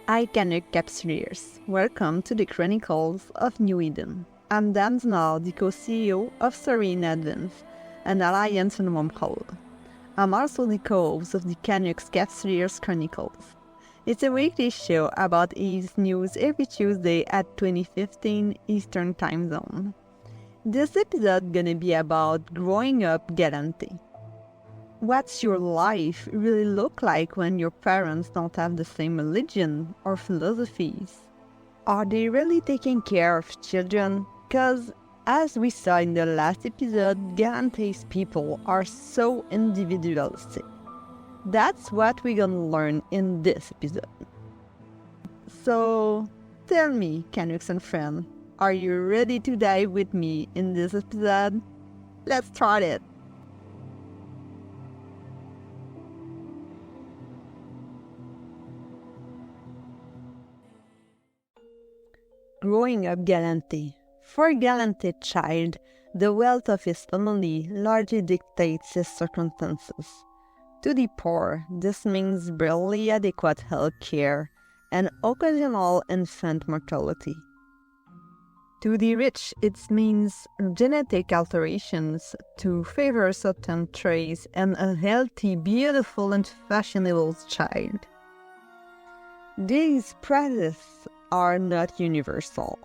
Hi, Canuck Capsuleers. Welcome to the Chronicles of New Eden. I'm Dan Znal, the co-CEO of Serene Advance, an alliance in Momcall. I'm also the co-host of the Canucks Capsuleers Chronicles. It's a weekly show about East news every Tuesday at 2015 Eastern Time Zone. This episode gonna be about growing up Gallente. What's your life really look like when your parents don't have the same religion or philosophies? Are they really taking care of children? Because as we saw in the last episode, Gallente's people are so individualistic. That's what we're gonna learn in this episode. So, tell me, Canucks and friends, are you ready to dive with me in this episode? Let's start it! Growing up Gallente. For a Gallente child, the wealth of his family largely dictates his circumstances. To the poor, this means barely adequate health care and occasional infant mortality. To the rich, it means genetic alterations to favor certain traits and a healthy, beautiful, and fashionable child. These prizes are not universal,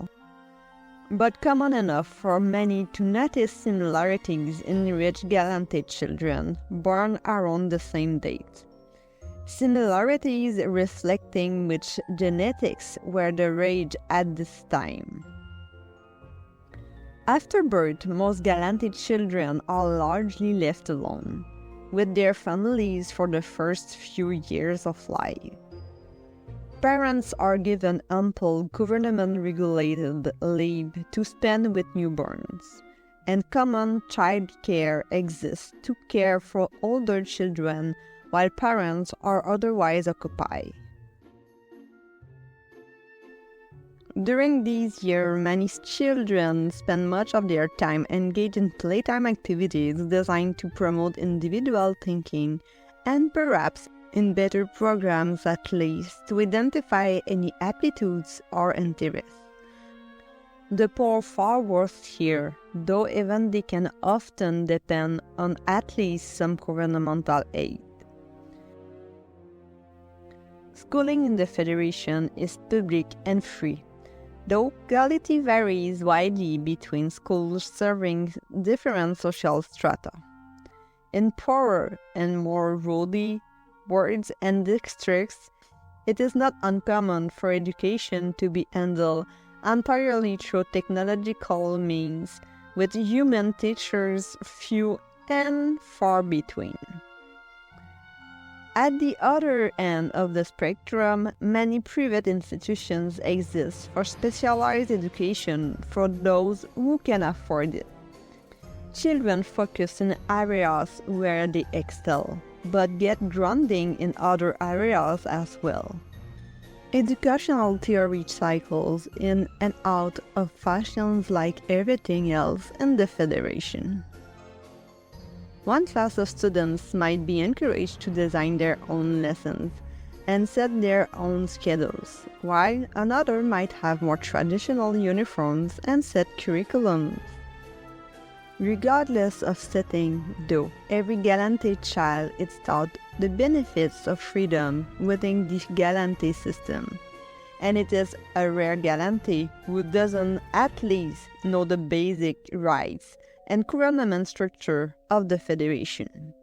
but common enough for many to notice similarities in rich Gallente children born around the same date. Similarities reflecting which genetics were the rage at this time. After birth, most Gallente children are largely left alone with their families for the first few years of life. Parents are given ample government-regulated leave to spend with newborns, and common child care exists to care for older children while parents are otherwise occupied. During these years, many children spend much of their time engaged in playtime activities designed to promote individual thinking and perhaps in better programs at least to identify any aptitudes or interests. The poor far worse here, though even they can often depend on at least some governmental aid. Schooling in the Federation is public and free, though quality varies widely between schools serving different social strata. In poorer and more rural wards and districts, it is not uncommon for education to be handled entirely through technological means, with human teachers few and far between. At the other end of the spectrum, many private institutions exist for specialized education for those who can afford it. Children focus in areas where they excel, but get grounding in other areas as well. Educational theory cycles in and out of fashions like everything else in the Federation. One class of students might be encouraged to design their own lessons and set their own schedules, while another might have more traditional uniforms and set curriculums. Regardless of setting, though, every Gallente child is taught the benefits of freedom within the Gallente system, and it is a rare Gallente who doesn't at least know the basic rights and government structure of the Federation.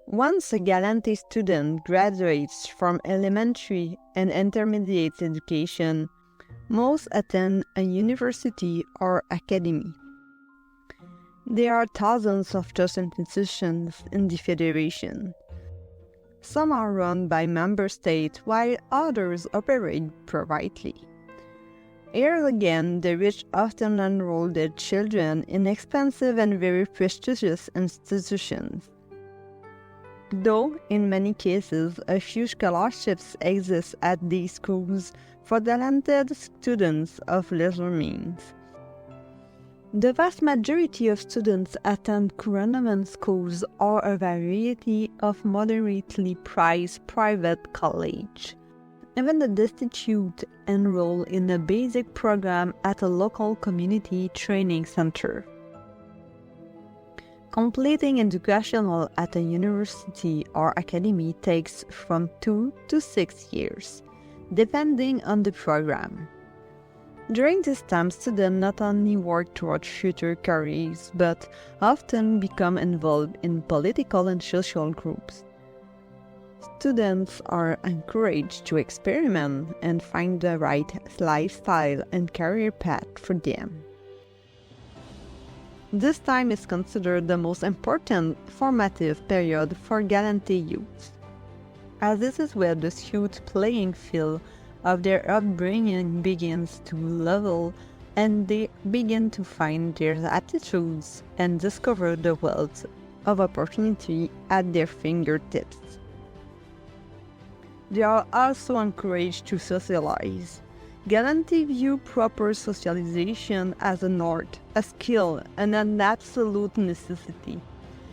Once a Gallente student graduates from elementary and intermediate education, most attend a university or academy. There are thousands of such institutions in the Federation. Some are run by member states while others operate privately. Here again, the rich often enroll their children in expensive and very prestigious institutions. Though, in many cases, a few scholarships exist at these schools for talented students of lesser means. The vast majority of students attend government schools or a variety of moderately priced private colleges. Even the destitute enroll in a basic program at a local community training center. Completing educational at a university or academy takes from 2 to 6 years, depending on the program. During this time, students not only work toward future careers, but often become involved in political and social groups. Students are encouraged to experiment and find the right lifestyle and career path for them. This time is considered the most important formative period for Gallente youth, as this is where the youth playing field of their upbringing begins to level and they begin to find their aptitudes and discover the wealth of opportunity at their fingertips. They are also encouraged to socialize. Gallente view proper socialization as an art, a skill, and an absolute necessity.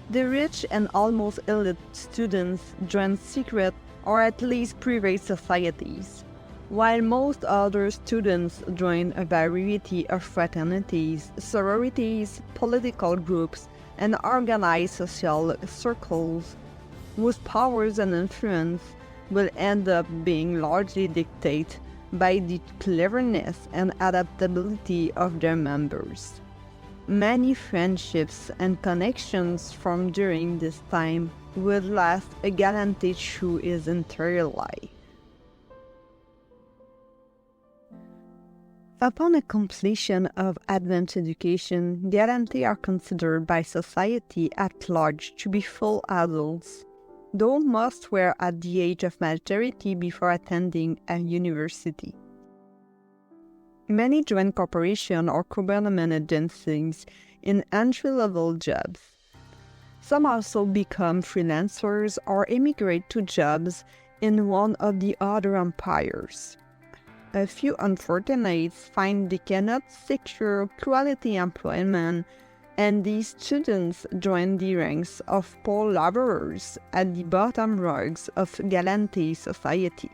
The rich and almost elite students join secret or at least private societies, while most other students join a variety of fraternities, sororities, political groups, and organized social circles, whose powers and influence will end up being largely dictated by the cleverness and adaptability of their members. Many friendships and connections formed during this time would last a Gallente through his entire life. Upon a completion of advanced education, Gallente are considered by society at large to be full adults, though most were at the age of maturity before attending a university. Many join corporation or government agencies in entry-level jobs. Some also become freelancers or immigrate to jobs in one of the other empires. A few unfortunates find they cannot secure quality employment, and these students join the ranks of poor laborers at the bottom rungs of Gallente society,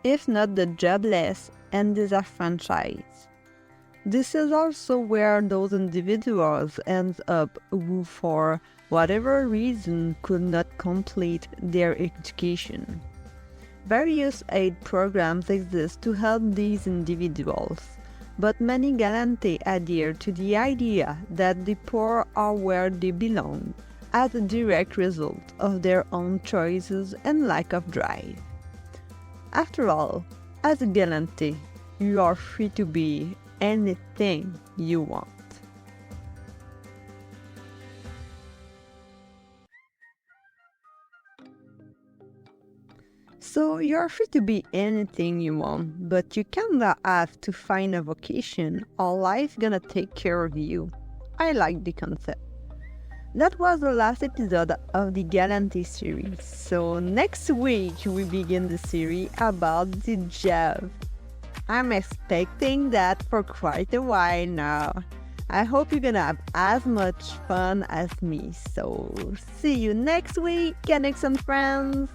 if not the jobless and disenfranchised. This is also where those individuals end up who, for whatever reason, could not complete their education. Various aid programs exist to help these individuals, but many Gallente adhere to the idea that the poor are where they belong as a direct result of their own choices and lack of drive. After all, as a Gallente, you are free to be anything you want. So you're free to be anything you want, but you kinda have to find a vocation or life gonna take care of you. I like the concept. That was the last episode of the Gallente series. So next week we begin the series about the job. I'm expecting that for quite a while now. I hope you're gonna have as much fun as me. So see you next week, connect some friends.